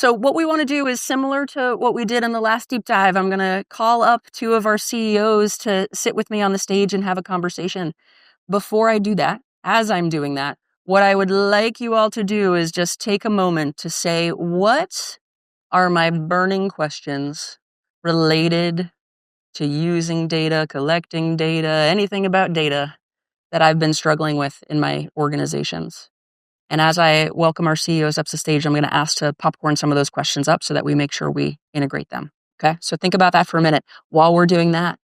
So what we want to do is similar to what we did in the last deep dive. I'm going to call up 2 of our CEOs to sit with me on the stage and have a conversation. Before I do that, as I'm doing that, what I would like you all to do is just take a moment to say, what are my burning questions related to using data, collecting data, anything about data that I've been struggling with in my organizations? And as I welcome our CEOs up to stage, I'm going to ask to popcorn some of those questions up so that we make sure we integrate them. Okay, so think about that for a minute. While we're doing that,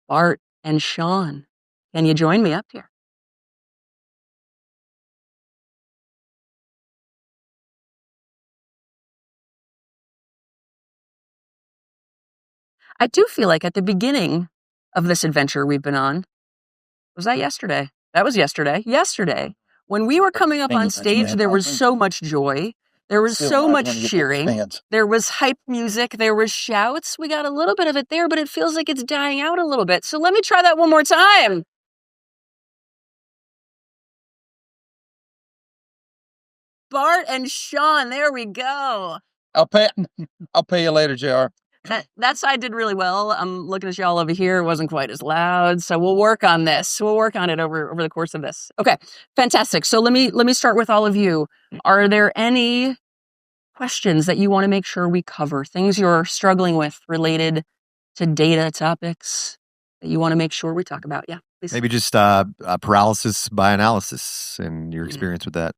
Bart and Shawn, can you join me up here? I do feel like at the beginning of this adventure we've been on, was that yesterday? That was yesterday. Yesterday, when we were coming up on stage, there was so much joy. There was so much cheering. There was hype music. There was shouts. We got a little bit of it there, but it feels like it's dying out a little bit. So let me try that one more time. Bart and Shawn, there we go. I'll pay you later, JR. That side did really well. I'm looking at y'all over here. It wasn't quite as loud. So we'll work on this. We'll work on it over the course of this. Okay, fantastic. So let me start with all of you. Are there any questions that you want to make sure we cover? Things you're struggling with related to data topics that you want to make sure we talk about? Yeah, please. Maybe just paralysis by analysis and your experience with that.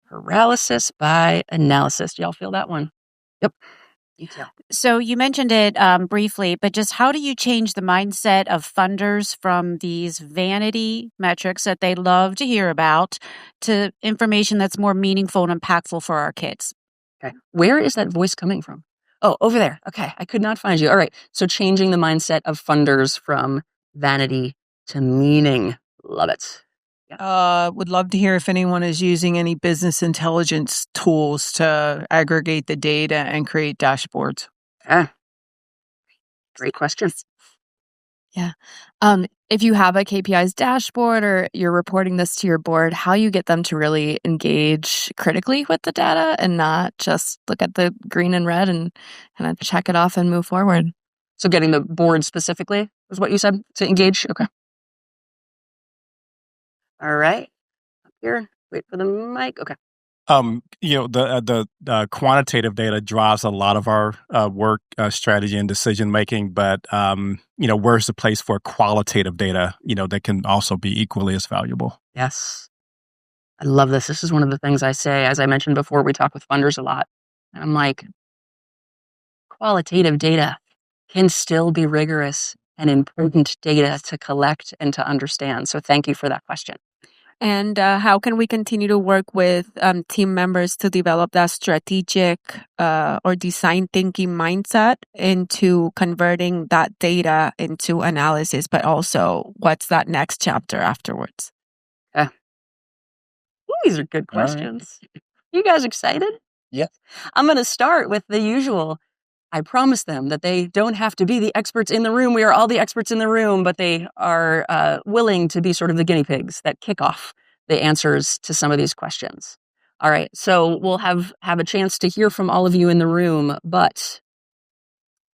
Paralysis by analysis. Do y'all feel that one? Yep. So you mentioned it briefly, but just how do you change the mindset of funders from these vanity metrics that they love to hear about to information that's more meaningful and impactful for our kids? Okay. Where is that voice coming from? Oh, over there. Okay. I could not find you. All right. So changing the mindset of funders from vanity to meaning. Love it. Would love to hear if anyone is using any business intelligence tools to aggregate the data and create dashboards. Great questions. Yeah. If you have a KPIs dashboard or you're reporting this to your board, how you get them to really engage critically with the data and not just look at the green and red and kind of check it off and move forward. So getting the board specifically is what you said to engage? Okay. All right. Up here. Wait for the mic. Okay. The quantitative data drives a lot of our work, strategy, and decision making. But where's the place for qualitative data? That can also be equally as valuable. Yes, I love this. This is one of the things I say. As I mentioned before, we talk with funders a lot, and I'm like, qualitative data can still be rigorous and important data to collect and to understand. So thank you for that question. And how can we continue to work with team members to develop that strategic or design thinking mindset into converting that data into analysis, but also what's that next chapter afterwards? These are good questions. Right. You guys excited? Yeah. I'm going to start with the usual. I promise them that they don't have to be the experts in the room. We are all the experts in the room, but they are willing to be sort of the guinea pigs that kick off the answers to some of these questions. All right, so we'll have a chance to hear from all of you in the room, but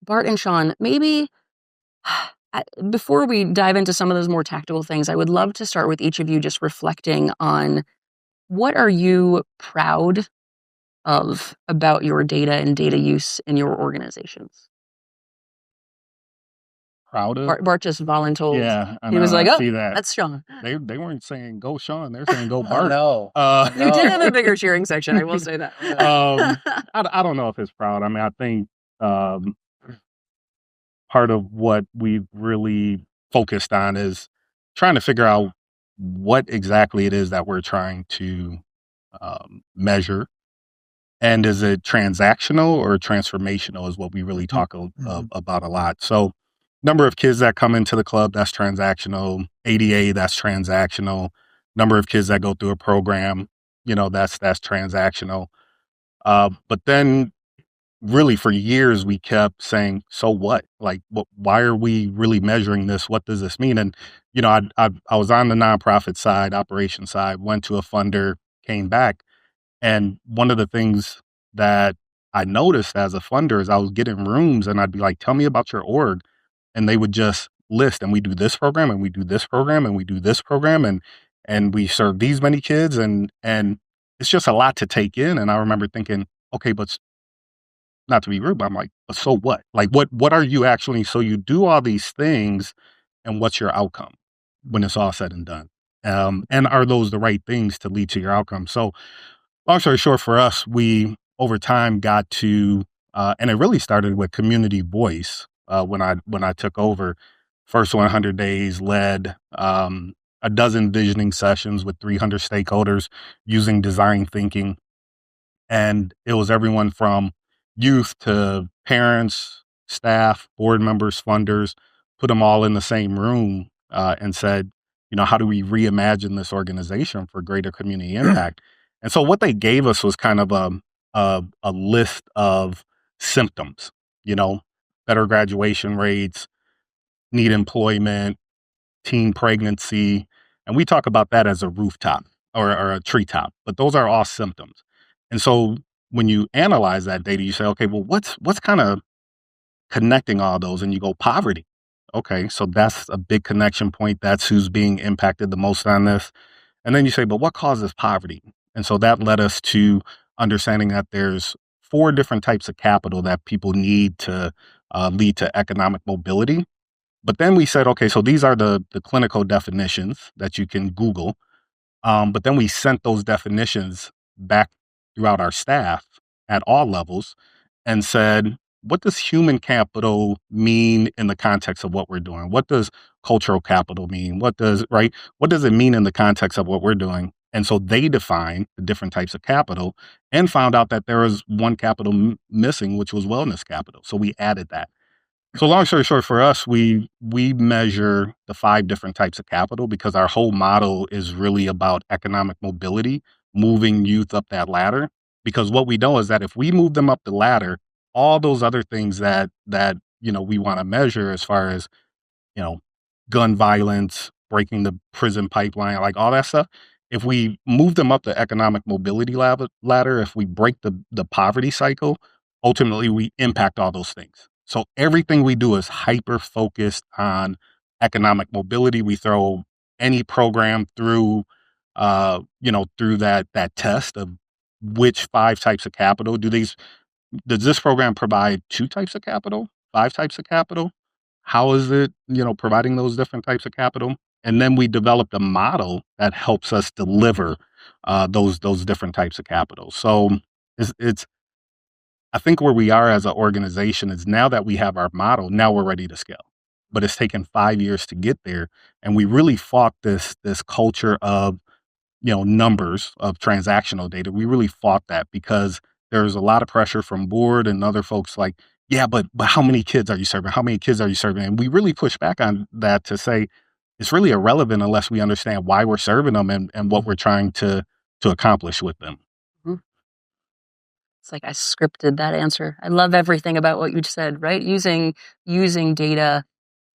Bart and Shawn, maybe before we dive into some of those more tactical things, I would love to start with each of you just reflecting on what are you proud of about your data and data use in your organizations? Proud of? Bart just voluntold. Yeah, he was like, "Oh, see that. That's Shawn." They weren't saying go Shawn. They're saying go Bart. No. You did have a bigger cheering section. I will say that. I don't know if it's proud. I mean, I think part of what we've really focused on is trying to figure out what exactly it is that we're trying to measure. And is it transactional or transformational is what we really talk about a lot. So number of kids that come into the club, that's transactional. ADA, that's transactional. Number of kids that go through a program, that's transactional. But then really for years we kept saying, so what? Like, why are we really measuring this? What does this mean? And, I was on the nonprofit side, operation side, went to a funder, came back. And one of the things that I noticed as a funder is I was getting rooms and I'd be like, tell me about your org. And they would just list, and we do this program and we do this program and we do this program and we serve these many kids. And it's just a lot to take in. And I remember thinking, okay, but not to be rude, but I'm like, but so what? Like, what are you actually, so you do all these things and what's your outcome when it's all said and done? And are those the right things to lead to your outcome? So long story short, for us, we over time got to, and it really started with community voice when I took over. First 100 days led a dozen visioning sessions with 300 stakeholders using design thinking, and it was everyone from youth to parents, staff, board members, funders, put them all in the same room and said, how do we reimagine this organization for greater community impact? And so what they gave us was kind of a list of symptoms, better graduation rates, need employment, teen pregnancy. And we talk about that as a rooftop or a treetop, but those are all symptoms. And so when you analyze that data, you say, okay, well, what's kind of connecting all those? And you go poverty. Okay, so that's a big connection point. That's who's being impacted the most on this. And then you say, but what causes poverty? And so that led us to understanding that there's 4 different types of capital that people need to lead to economic mobility. But then we said, okay, so these are the clinical definitions that you can Google. But then we sent those definitions back throughout our staff at all levels and said, what does human capital mean in the context of what we're doing? What does cultural capital mean? What does it mean in the context of what we're doing? And so they defined the different types of capital and found out that there was one capital missing, which was wellness capital. So we added that. So long story short, for us, we measure the 5 different types of capital because our whole model is really about economic mobility, moving youth up that ladder. Because what we know is that if we move them up the ladder, all those other things that we want to measure as far as, gun violence, breaking the prison pipeline, like all that stuff, if we move them up the economic mobility ladder, if we break the poverty cycle, ultimately we impact all those things. So everything we do is hyper focused on economic mobility. We throw any program through, through that test of which 5 types of capital does this program provide 2 types of capital, 5 types of capital? How is it, providing those different types of capital? And then we developed a model that helps us deliver those different types of capital. So it's I think where we are as an organization is now that we have our model, now we're ready to scale. But it's taken 5 years to get there, and we really fought this culture of numbers of transactional data. We really fought that because there's a lot of pressure from board and other folks like, yeah, but how many kids are you serving? How many kids are you serving? And we really push back on that to say it's really irrelevant unless we understand why we're serving them and what we're trying to accomplish with them. Mhm. It's like I scripted that answer. I love everything about what you said, right? Using data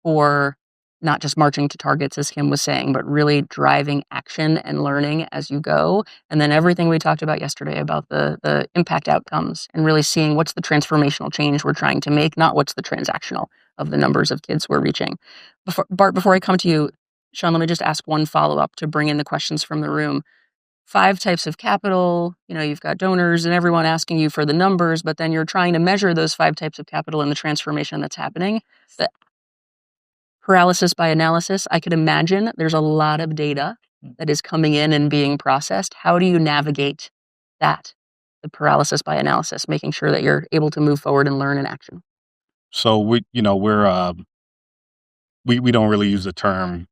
for not just marching to targets, as Kim was saying, but really driving action and learning as you go. And then everything we talked about yesterday about the impact outcomes and really seeing what's the transformational change we're trying to make, not what's the transactional of the numbers of kids we're reaching. Bart, before I come to you, Shawn, let me just ask one follow-up to bring in the questions from the room. 5 types of capital, you've got donors and everyone asking you for the numbers, but then you're trying to measure those 5 types of capital and the transformation that's happening. The paralysis by analysis, I could imagine there's a lot of data that is coming in and being processed. How do you navigate that, the paralysis by analysis, making sure that you're able to move forward and learn in action? So we don't really use the term,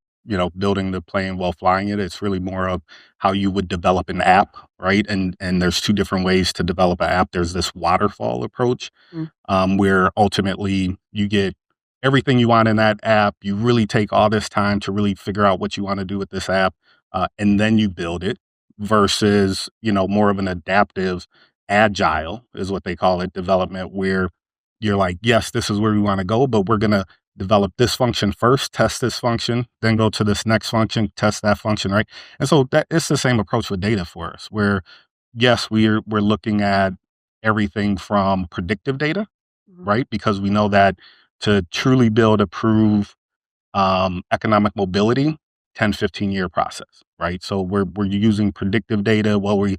building the plane while flying it. It's really more of how you would develop an app, right? And there's 2 different ways to develop an app. There's this waterfall approach, where ultimately you get everything you want in that app. You really take all this time to really figure out what you want to do with this app, and then you build it versus, more of an adaptive, agile is what they call it, development, where you're like, yes, this is where we want to go, but we're going to develop this function first, test this function, then go to this next function, test that function, right? And so that it's the same approach with data for us, where yes, we're looking at everything from predictive data, right? Because we know that to truly build a prove economic mobility, 10-15 year process, right? So we're using predictive data while we,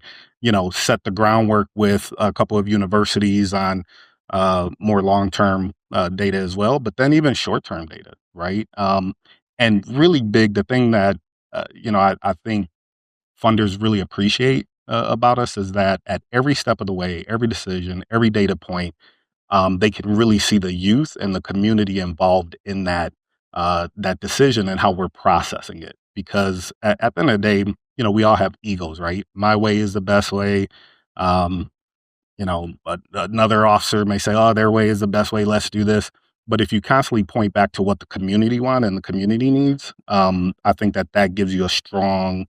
set the groundwork with a couple of universities on more long-term data as well, but then even short-term data, right? And really big, the thing that, I think funders really appreciate about us is that at every step of the way, every decision, every data point, they can really see the youth and the community involved in that decision and how we're processing it. Because at the end of the day, we all have egos, right? My way is the best way. Um, but another officer may say, "Oh, their way is the best way. Let's do this." But if you constantly point back to what the community want and the community needs, I think that gives you a strong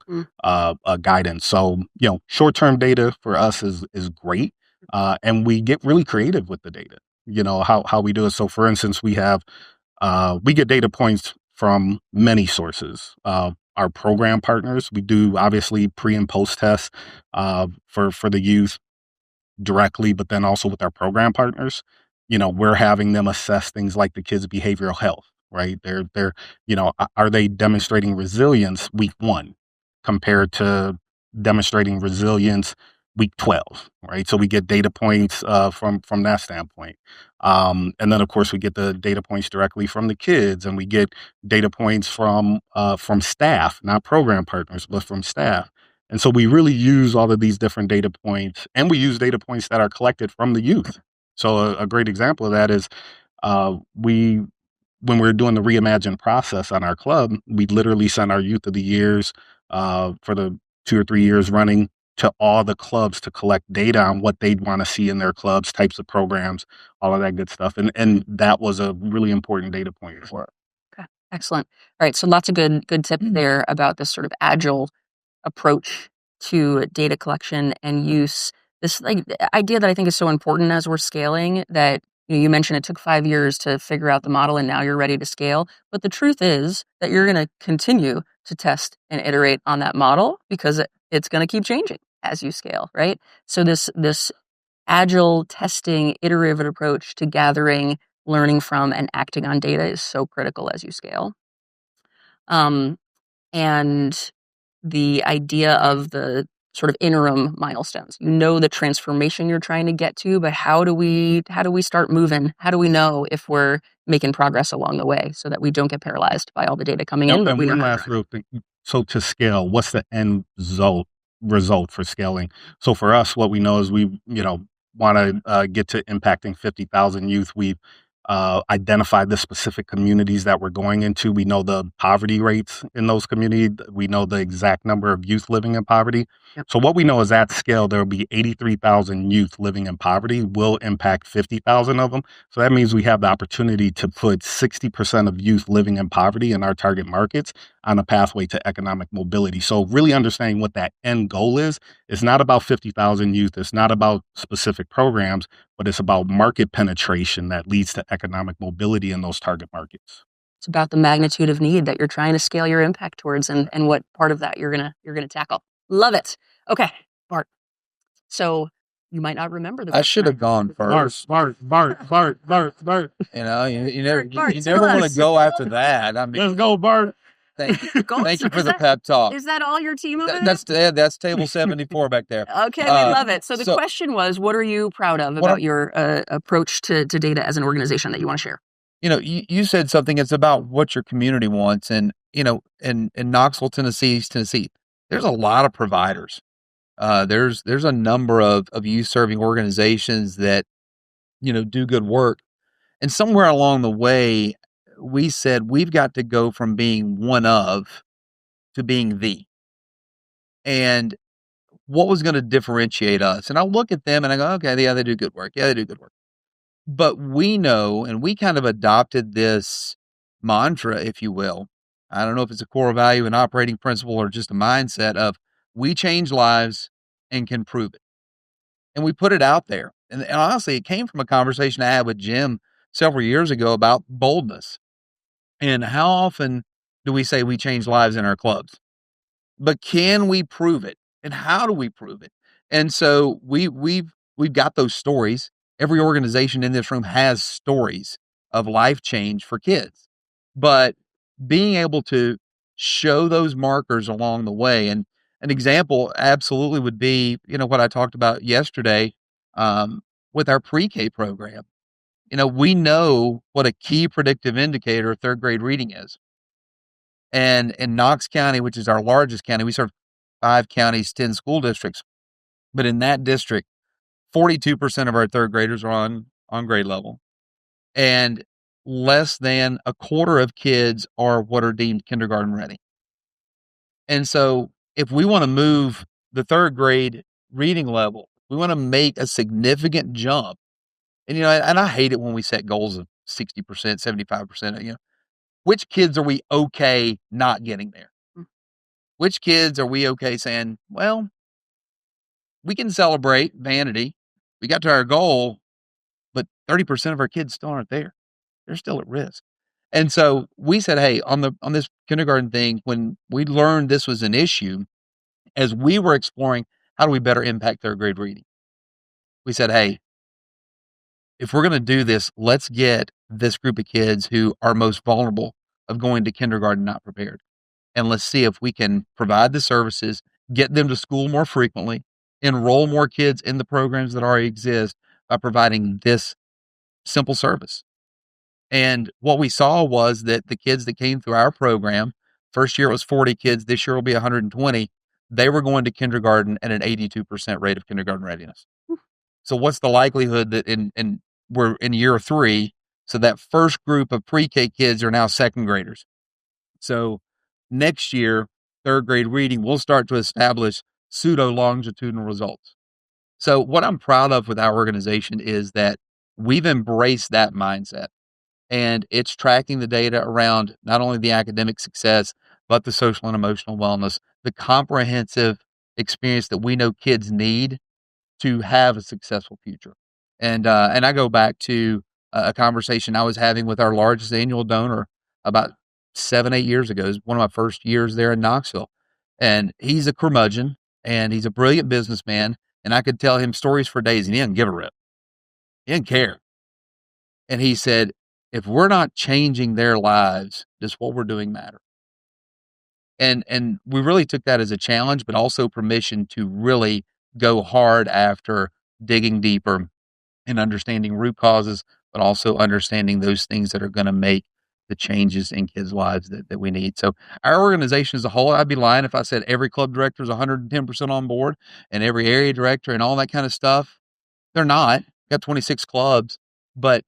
guidance. So, short-term data for us is great, and we get really creative with the data. How we do it. So, for instance, we get data points from many sources. Our program partners, we do obviously pre and post tests for the youth directly, but then also with our program partners, we're having them assess things like the kids' behavioral health, right? Are they demonstrating resilience week 1 compared to demonstrating resilience week 12, right? So we get data points from that standpoint. And then of course we get the data points directly from the kids, and we get data points from staff, not program partners, but from staff. And so we really use all of these different data points, and we use data points that are collected from the youth. So a great example of that is when we're doing the reimagine process on our club, we literally send our youth of the years for the 2 or 3 years running to all the clubs to collect data on what they'd want to see in their clubs, types of programs, all of that good stuff. And that was a really important data point for us. Okay, excellent. All right, so lots of good tips there about this sort of agile approach to data collection and use. This idea that I think is so important as we're scaling, that you mentioned it took 5 years to figure out the model and now you're ready to scale. But the truth is that you're going to continue to test and iterate on that model because it's going to keep changing as you scale, right? So this agile testing, iterative approach to gathering, learning from, and acting on data is so critical as you scale. And the idea of the sort of interim milestones. The transformation you're trying to get to, but how do we start moving? How do we know if we're making progress along the way so that we don't get paralyzed by all the data coming in? But And we one know last real thing. So to scale, what's the end result for scaling? So for us, what we know is we, want to get to impacting 50,000 youth. We've identified the specific communities that we're going into. We know the poverty rates in those communities. We know the exact number of youth living in poverty. Yep. So what we know is at scale, there will be 83,000 youth living in poverty. Will impact 50,000 of them. So that means we have the opportunity to put 60% of youth living in poverty in our target markets on a pathway to economic mobility. So really understanding what that end goal is. It's not about 50,000 youth. It's not about specific programs, but it's about market penetration that leads to economic mobility in those target markets. it's about the magnitude of need that you're trying to scale your impact towards, and what part of that you're gonna tackle. Love it. Okay, Bart. So you might not remember the. I should have gone first. Bart. You never Bart, you tell never want us. to go after that. I mean, Let's go, Bart. thank you for Is the pep talk. Is that all your team over there? That's table 74 back there. Okay, we love it. So the question was, what are you proud of about your approach to data as an organization that you want to share? You said something. It's about what your community wants, and in Knoxville, Tennessee, there's a lot of providers. There's a number of youth serving organizations that do good work, and somewhere along the way, we said we've got to go from being one of to being the. And what was going to differentiate us? And I look at them and I go, okay, yeah, they do good work. Yeah, they do good work. But we know, and we kind of adopted this mantra, if you will. I don't know if it's a core value, an operating principle, or just a mindset of we change lives and can prove it. And we put it out there. And honestly, it came from a conversation I had with Jim several years ago about boldness. And how often do we say we change lives in our clubs? But can we prove it? And how do we prove it? And so we've got those stories. Every organization in this room has stories of life change for kids. But being able to show those markers along the way, and an example absolutely would be, what I talked about yesterday with our pre-K program. We know what a key predictive indicator of third grade reading is. And in Knox County, which is our largest county, we serve 5 counties, 10 school districts. But in that district, 42% of our third graders are on grade level. And less than a quarter of kids are what are deemed kindergarten ready. And so if we want to move the third grade reading level, we want to make a significant jump. And, and I hate it when we set goals of 60%, 75%, which kids are we okay not getting there? Which kids are we okay saying, well, we can celebrate vanity. We got to our goal, but 30% of our kids still aren't there. They're still at risk. And so we said, hey, on this kindergarten thing, when we learned this was an issue, as we were exploring how do we better impact third grade reading, we said, hey, if we're going to do this, let's get this group of kids who are most vulnerable of going to kindergarten not prepared. And let's see if we can provide the services, get them to school more frequently, enroll more kids in the programs that already exist by providing this simple service. And what we saw was that the kids that came through our program, first year it was 40 kids, this year will be 120. They were going to kindergarten at an 82% rate of kindergarten readiness. So what's the likelihood that we're in year 3, so that first group of pre-K kids are now second graders. So next year, third grade reading, we'll start to establish pseudo-longitudinal results. So what I'm proud of with our organization is that we've embraced that mindset, and it's tracking the data around not only the academic success, but the social and emotional wellness, the comprehensive experience that we know kids need to have a successful future. And I go back to a conversation I was having with our largest annual donor about 7-8 years ago. It was one of my first years there in Knoxville. And he's a curmudgeon and he's a brilliant businessman. And I could tell him stories for days and he didn't give a rip. He didn't care. And he said, if we're not changing their lives, does what we're doing matter? And we really took that as a challenge, but also permission to really go hard after digging deeper and understanding root causes, but also understanding those things that are going to make the changes in kids' lives that we need. So our organization as a whole, I'd be lying if I said every club director is 110% on board and every area director and all that kind of stuff. They're not. Got 26 clubs, but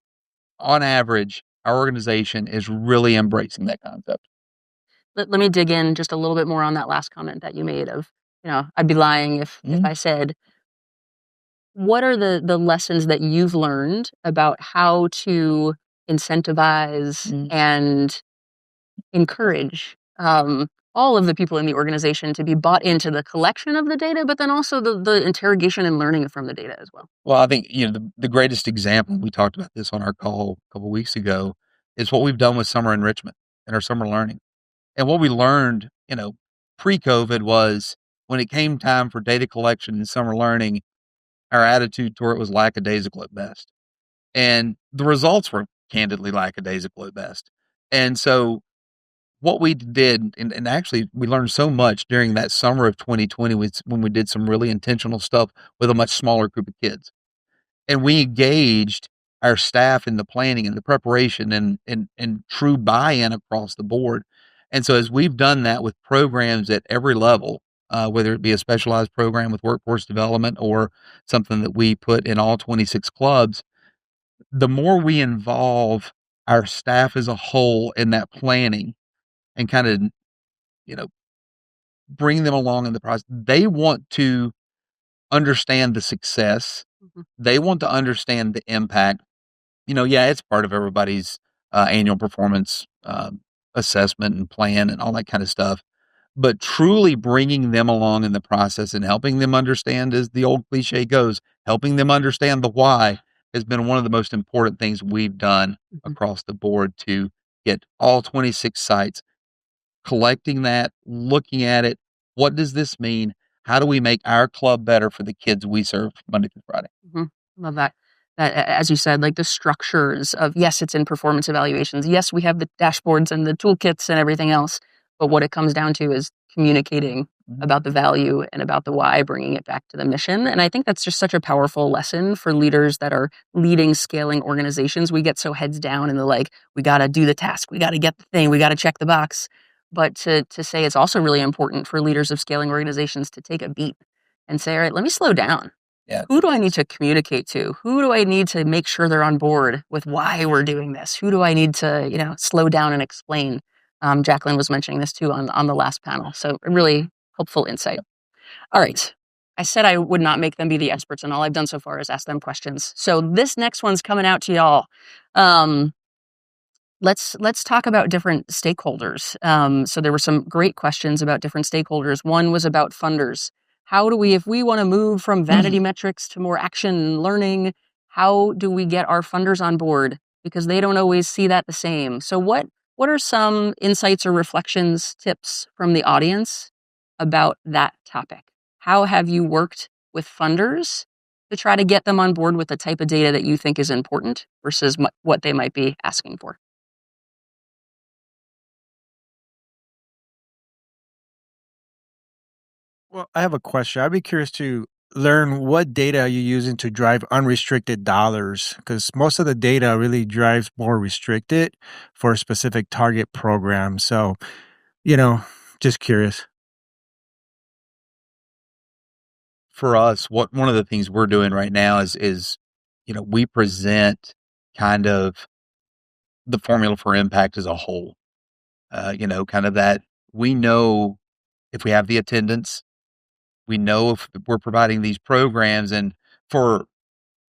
on average, our organization is really embracing that concept. Let me dig in just a little bit more on that last comment that you made of, I'd be lying if I said, what are the lessons that you've learned about how to incentivize and encourage all of the people in the organization to be bought into the collection of the data, but then also the interrogation and learning from the data as well? Well, I think, the greatest example, we talked about this on our call a couple of weeks ago, is what we've done with summer enrichment and our summer learning. And what we learned, pre-COVID was when it came time for data collection and summer learning, our attitude toward it was lackadaisical at best. And the results were candidly lackadaisical at best. And so what we did, and actually we learned so much during that summer of 2020 when we did some really intentional stuff with a much smaller group of kids. And we engaged our staff in the planning and the preparation and true buy-in across the board. And so as we've done that with programs at every level, whether it be a specialized program with workforce development or something that we put in all 26 clubs, the more we involve our staff as a whole in that planning and kind of, bring them along in the process, they want to understand the success. They want to understand the impact. It's part of everybody's annual performance assessment and plan and all that kind of stuff. But truly bringing them along in the process and helping them understand, as the old cliche goes, helping them understand the why has been one of the most important things we've done across the board to get all 26 sites collecting that, looking at it. What does this mean? how do we make our club better for the kids we serve Monday through Friday? Love that. As you said, like the structures of, yes, it's in performance evaluations. Yes, we have the dashboards and the toolkits and everything else. But what it comes down to is communicating about the value and about the why, bringing it back to the mission. And I think that's just such a powerful lesson for leaders that are leading, scaling organizations. We get so heads down in the like, we got to do the task, we got to get the thing, we got to check the box. But to say it's also really important for leaders of scaling organizations to take a beat and say, all right, let me slow down. Yeah. Who do I need to communicate to? Who do I need to make sure they're on board with why we're doing this? Who do I need to, slow down and explain? Jacqueline was mentioning this too on the last panel. So a really helpful insight. All right. I said I would not make them be the experts, and all I've done so far is ask them questions. So this next one's coming out to y'all. Let's talk about different stakeholders. So there were some great questions about different stakeholders. One was about funders. How do we, if we want to move from vanity metrics to more action and learning, how do we get our funders on board? Because they don't always see that the same. So what are some insights or reflections, tips from the audience about that topic? How have you worked with funders to try to get them on board with the type of data that you think is important versus what they might be asking for? Well, I have a question. I'd be curious to learn what data are you using to drive unrestricted dollars, because most of the data really drives more restricted for a specific target program. So, just curious. For us, one of the things we're doing right now is we present kind of the formula for impact as a whole. Kind of that we know if we have the attendance, we know if we're providing these programs, and for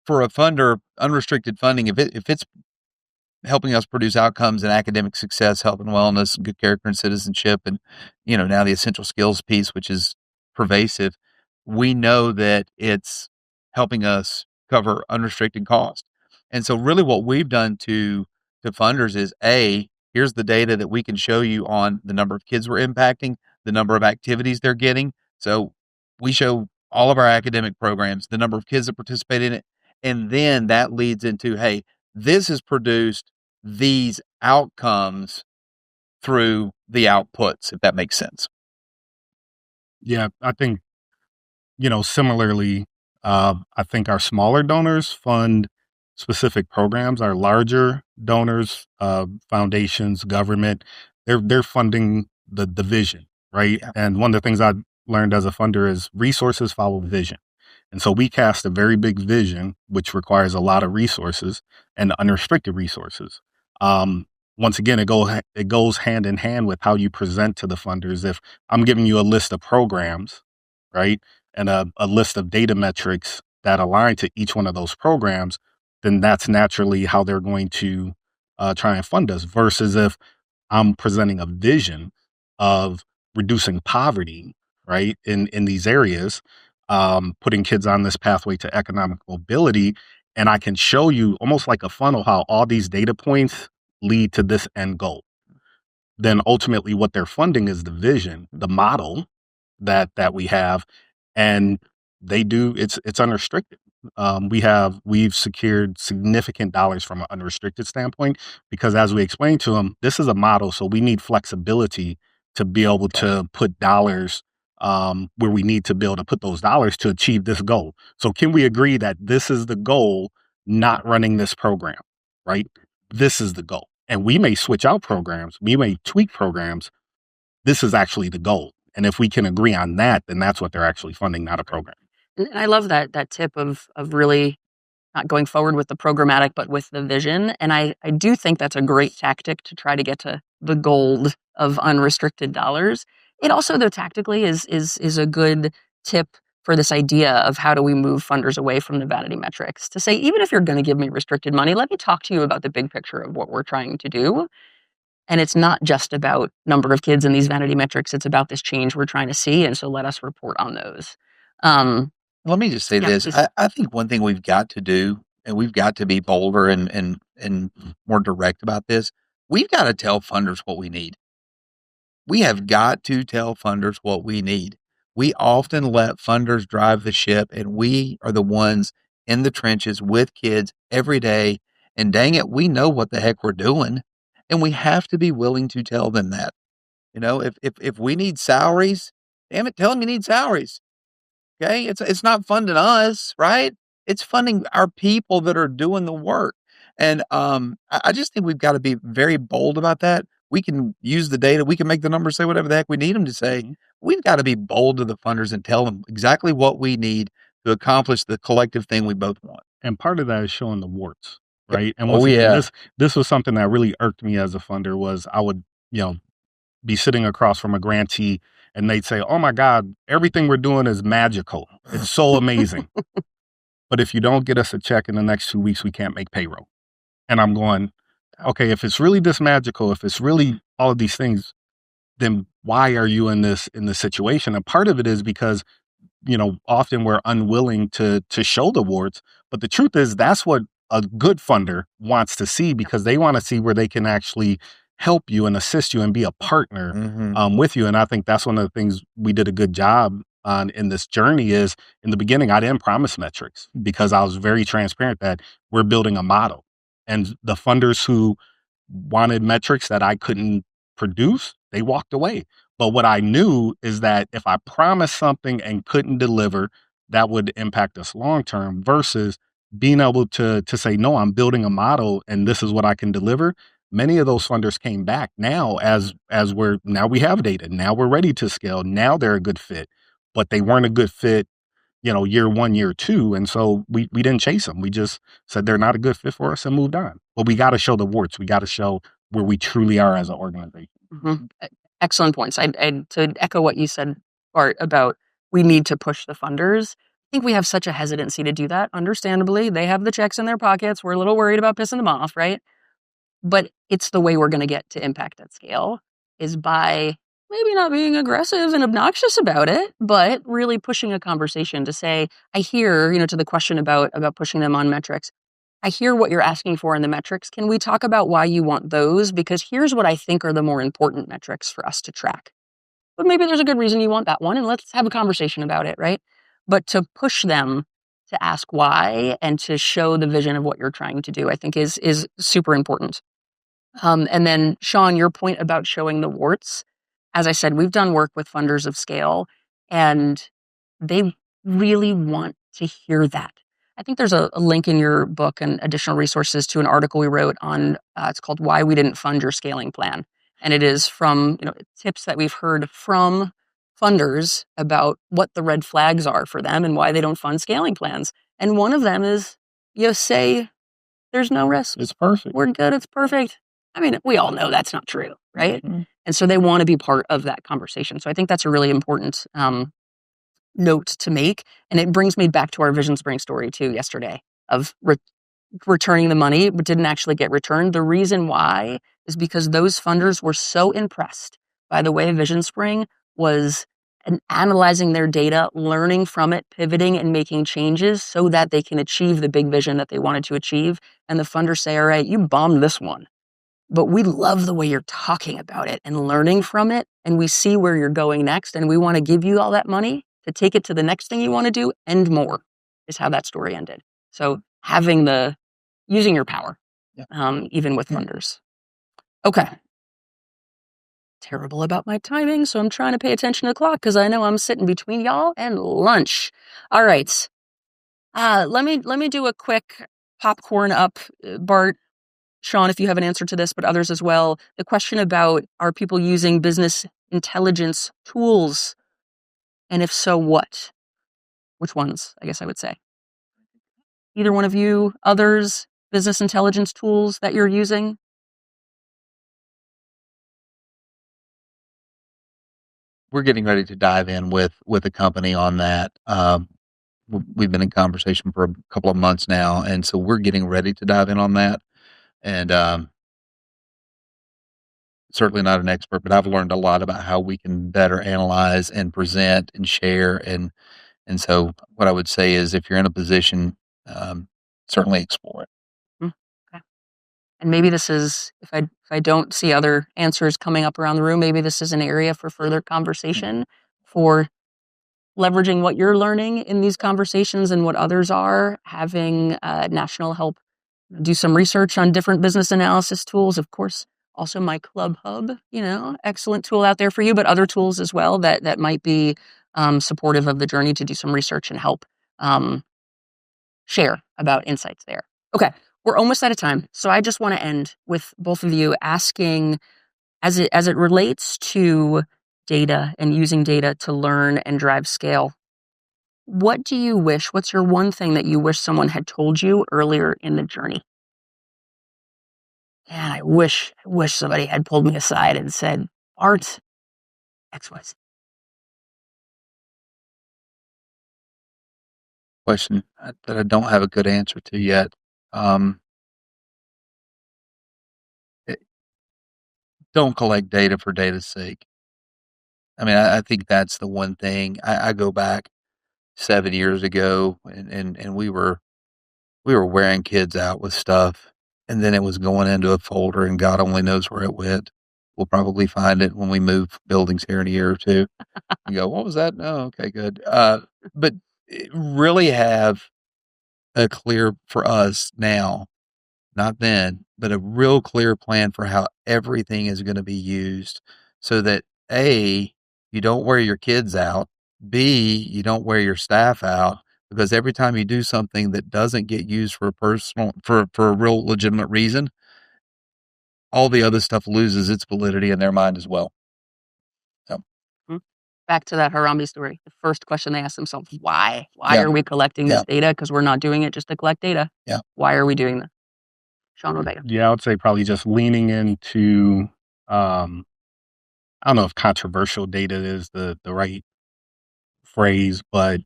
a funder, unrestricted funding, if it's helping us produce outcomes in academic success, health and wellness, good character and citizenship, and now the essential skills piece, which is pervasive, we know that it's helping us cover unrestricted cost. And so really what we've done to funders is, here's the data that we can show you on the number of kids we're impacting, the number of activities they're getting. So we show all of our academic programs, the number of kids that participate in it. And then that leads into, hey, this has produced these outcomes through the outputs, if that makes sense. Yeah, I think, similarly, I think our smaller donors fund specific programs. Our larger donors, foundations, government, they're funding the vision, right? Yeah. And one of the things I learned as a funder is resources follow vision. And so we cast a very big vision, which requires a lot of resources and unrestricted resources. Once again, it goes hand in hand with how you present to the funders. If I'm giving you a list of programs, right, and a list of data metrics that align to each one of those programs, then that's naturally how they're going to try and fund us, versus if I'm presenting a vision of reducing poverty, right, in these areas, putting kids on this pathway to economic mobility, and I can show you almost like a funnel how all these data points lead to this end goal. Then ultimately what they're funding is the vision, the model that we have, and it's unrestricted. We've secured significant dollars from an unrestricted standpoint, because as we explained to them, this is a model, so we need flexibility to be able to put dollars where we need to be able to put those dollars to achieve this goal. So can we agree that this is the goal, not running this program, right? This is the goal. And we may switch out programs, we may tweak programs. This is actually the goal. And if we can agree on that, then that's what they're actually funding, not a program. And I love that tip of really not going forward with the programmatic, but with the vision. And I do think that's a great tactic to try to get to the gold of unrestricted dollars. It also, though, tactically is a good tip for this idea of how do we move funders away from the vanity metrics, to say, even if you're going to give me restricted money, let me talk to you about the big picture of what we're trying to do. And it's not just about number of kids in these vanity metrics. It's about this change we're trying to see. And so let us report on those. Let me just say this. I think one thing we've got to do, and we've got to be bolder and more direct about this, we've got to tell funders what we need. We have got to tell funders what we need. We often let funders drive the ship, and we are the ones in the trenches with kids every day. And dang it, we know what the heck we're doing, and we have to be willing to tell them that. If we need salaries, damn it, tell them you need salaries. Okay, it's not funding us, right? It's funding our people that are doing the work. And I just think we've got to be very bold about that. We can use the data, we can make the numbers say whatever the heck we need them to say. We've got to be bold to the funders and tell them exactly what we need to accomplish the collective thing we both want. And part of that is showing the warts, Yep. right? And Oh, once again, yeah. this was something that really irked me as a funder was I would, be sitting across from a grantee and they'd say, "Oh my God, everything we're doing is magical. It's so amazing. But if you don't get us a check in the next 2 weeks, we can't make payroll." And I'm going, okay, if it's really this magical, if it's really all of these things, then why are you in this situation? And part of it is because often we're unwilling to show the warts. But the truth is that's what a good funder wants to see, because they want to see where they can actually help you and assist you and be a partner with you. And I think that's one of the things we did a good job on in this journey is in the beginning, I didn't promise metrics because I was very transparent that we're building a model. And the funders who wanted metrics that I couldn't produce, they walked away. But what I knew is that if I promised something and couldn't deliver, that would impact us long term versus being able to say, no, I'm building a model and this is what I can deliver. Many of those funders came back now as we have data. Now we're ready to scale. Now they're a good fit, but they weren't a good fit, year 1, year 2. And so we didn't chase them. We just said they're not a good fit for us and moved on. But we got to show the warts. We got to show where we truly are as an organization. Mm-hmm. Excellent points. I to echo what you said, Bart, about we need to push the funders. I think we have such a hesitancy to do that. Understandably, they have the checks in their pockets. We're a little worried about pissing them off, right? But it's the way we're going to get to impact at scale is by maybe not being aggressive and obnoxious about it, but really pushing a conversation to say, I hear, to the question about pushing them on metrics. I hear what you're asking for in the metrics. Can we talk about why you want those? Because here's what I think are the more important metrics for us to track. But maybe there's a good reason you want that one, and let's have a conversation about it, right? But to push them to ask why and to show the vision of what you're trying to do, I think is super important. And then, Shawn, your point about showing the warts, as I said, we've done work with funders of scale, and they really want to hear that. I think there's a link in your book and additional resources to an article we wrote on, it's called Why We Didn't Fund Your Scaling Plan. And it is from tips that we've heard from funders about what the red flags are for them and why they don't fund scaling plans. And one of them is you say, there's no risk. It's perfect. We're good. It's perfect. I mean, we all know that's not true, right? Mm-hmm. And so they want to be part of that conversation. So I think that's a really important note to make. And it brings me back to our Vision Spring story too yesterday of returning the money, but didn't actually get returned. The reason why is because those funders were so impressed by the way Vision Spring was analyzing their data, learning from it, pivoting and making changes so that they can achieve the big vision that they wanted to achieve. And the funders say, all right, you bombed this one, but we love the way you're talking about it and learning from it. And we see where you're going next. And we want to give you all that money to take it to the next thing you want to do and more is how that story ended. So using your power, even with funders. Okay. Terrible about my timing, so I'm trying to pay attention to the clock because I know I'm sitting between y'all and lunch. All right. Let me do a quick popcorn up, Bart, Shawn, if you have an answer to this, but others as well. The question about, are people using business intelligence tools? And if so, what? Which ones, I guess I would say. Either one of you, others, business intelligence tools that you're using? We're getting ready to dive in with a company on that. We've been in conversation for a couple of months now, and so we're getting ready to dive in on that. And certainly not an expert, but I've learned a lot about how we can better analyze and present and share. And so what I would say is if you're in a position, certainly explore it. Okay. And maybe this is, if I don't see other answers coming up around the room, maybe this is an area for further conversation for leveraging what you're learning in these conversations and what others are, having national help do some research on different business analysis tools. Of course, also my Club Hub, excellent tool out there for you, but other tools as well that might be supportive of the journey to do some research and help share about insights there. Okay, we're almost out of time. So I just want to end with both of you asking, as it relates to data and using data to learn and drive scale, what's your one thing that you wish someone had told you earlier in the journey? And I wish somebody had pulled me aside and said, Bart, XYZ. Question that I don't have a good answer to yet. Don't collect data for data's sake. I mean, I think that's the one thing. I go back 7 years ago, and we were wearing kids out with stuff, and then it was going into a folder, and God only knows where it went. We'll probably find it when we move buildings here in a year or two. You go, what was that? Oh, okay, good. But really have a clear, for us now, not then, but a real clear plan for how everything is going to be used so that A, you don't wear your kids out, B, you don't wear your staff out, because every time you do something that doesn't get used for a real legitimate reason, all the other stuff loses its validity in their mind as well. So. Back to that Harambe story. The first question they ask themselves, why? Why are we collecting this data? Because we're not doing it just to collect data. Yeah. Why are we doing this? Shawn, what about you? Yeah, I would say probably just leaning into, I don't know if controversial data is the right phrase, but,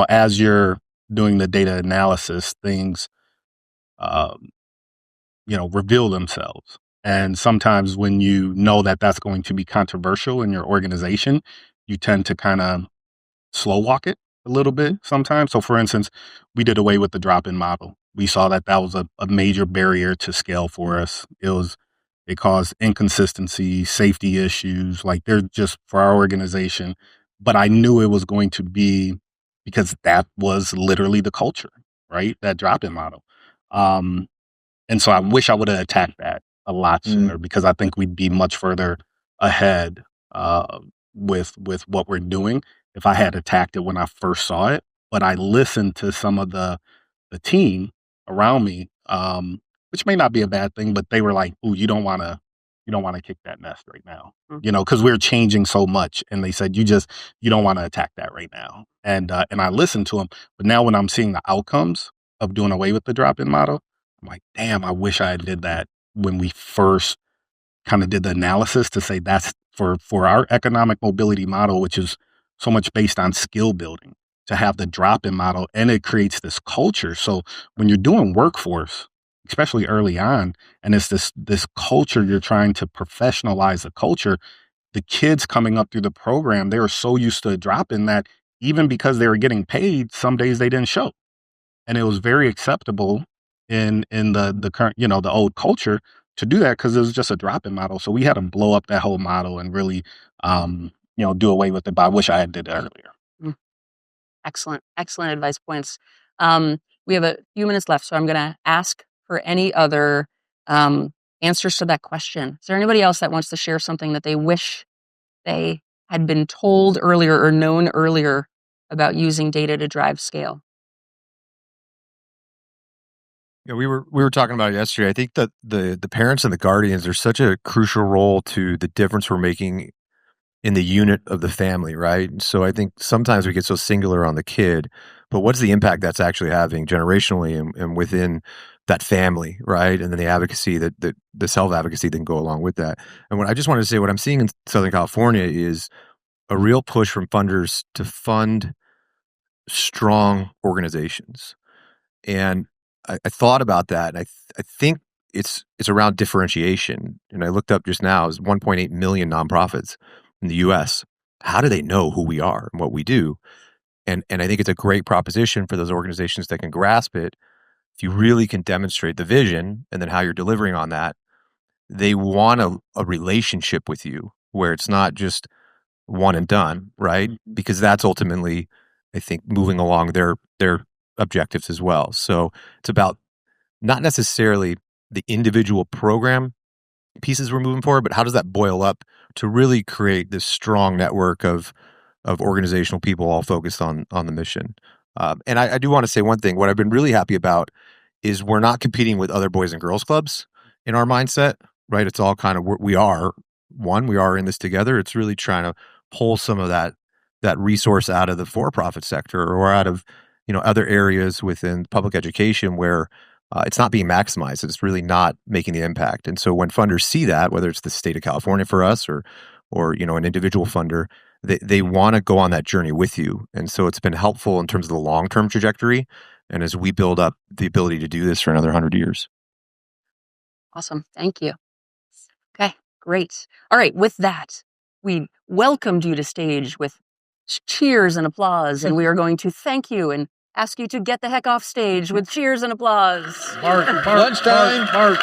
as you're doing the data analysis, things, reveal themselves. And sometimes when you know that that's going to be controversial in your organization, you tend to kind of slow walk it a little bit sometimes. So for instance, we did away with the drop-in model. We saw that was a major barrier to scale for us. It caused inconsistency, safety issues, like they're just for our organization. But I knew it was going to be because that was literally the culture, right? That drop-in model. And so I wish I would have attacked that a lot sooner because I think we'd be much further ahead with what we're doing if I had attacked it when I first saw it. But I listened to some of the team around me, which may not be a bad thing, but they were like, "Ooh, you don't want to kick that nest right now," because we're changing so much. And they said, "You don't want to attack that right now." And I listened to them, but now when I'm seeing the outcomes of doing away with the drop-in model, I'm like, damn, I wish I did that when we first kind of did the analysis to say that's for our economic mobility model, which is so much based on skill building, to have the drop-in model, and it creates this culture. So when you're doing workforce, especially early on, and it's this culture, you're trying to professionalize the culture, the kids coming up through the program, they were so used to a drop-in that even because they were getting paid, some days they didn't show. And it was very acceptable in the current, the old culture to do that because it was just a drop-in model. So we had to blow up that whole model and really, do away with it. But I wish I had did it earlier. Excellent advice points. We have a few minutes left, so I'm going to ask for any other answers to that question. Is there anybody else that wants to share something that they wish they had been told earlier or known earlier about using data to drive scale? Yeah, we were talking about it yesterday. I think that the parents and the guardians are such a crucial role to the difference we're making in the unit of the family, right? So I think sometimes we get so singular on the kid, but what's the impact that's actually having generationally and within that family, right? And then the advocacy that the self-advocacy that can go along with that. And what I just wanted to say, what I'm seeing in Southern California is a real push from funders to fund strong organizations. And I thought about that, and I think it's around differentiation. And I looked up just now, it's 1.8 million nonprofits in the U.S. How do they know who we are and what we do? And I think it's a great proposition for those organizations that can grasp it. If you really can demonstrate the vision and then how you're delivering on that, they want a relationship with you where it's not just one and done, right? Because that's ultimately, I think, moving along their objectives as well. So it's about not necessarily the individual program pieces we're moving forward, but how does that boil up to really create this strong network of organizational people all focused on the mission. And I do want to say one thing. What I've been really happy about is we're not competing with other boys and girls clubs in our mindset, right? It's all kind of we are in this together. It's really trying to pull some of that resource out of the for-profit sector or out of other areas within public education where it's not being maximized. It's really not making the impact. And so when funders see that, whether it's the state of California for us or an individual funder, they want to go on that journey with you. And so it's been helpful in terms of the long-term trajectory. And as we build up the ability to do this for another 100 years. Awesome. Thank you. Okay, great. All right. With that, we welcomed you to stage with cheers and applause, and we are going to thank you and ask you to get the heck off stage with cheers and applause. Lunchtime. Bart.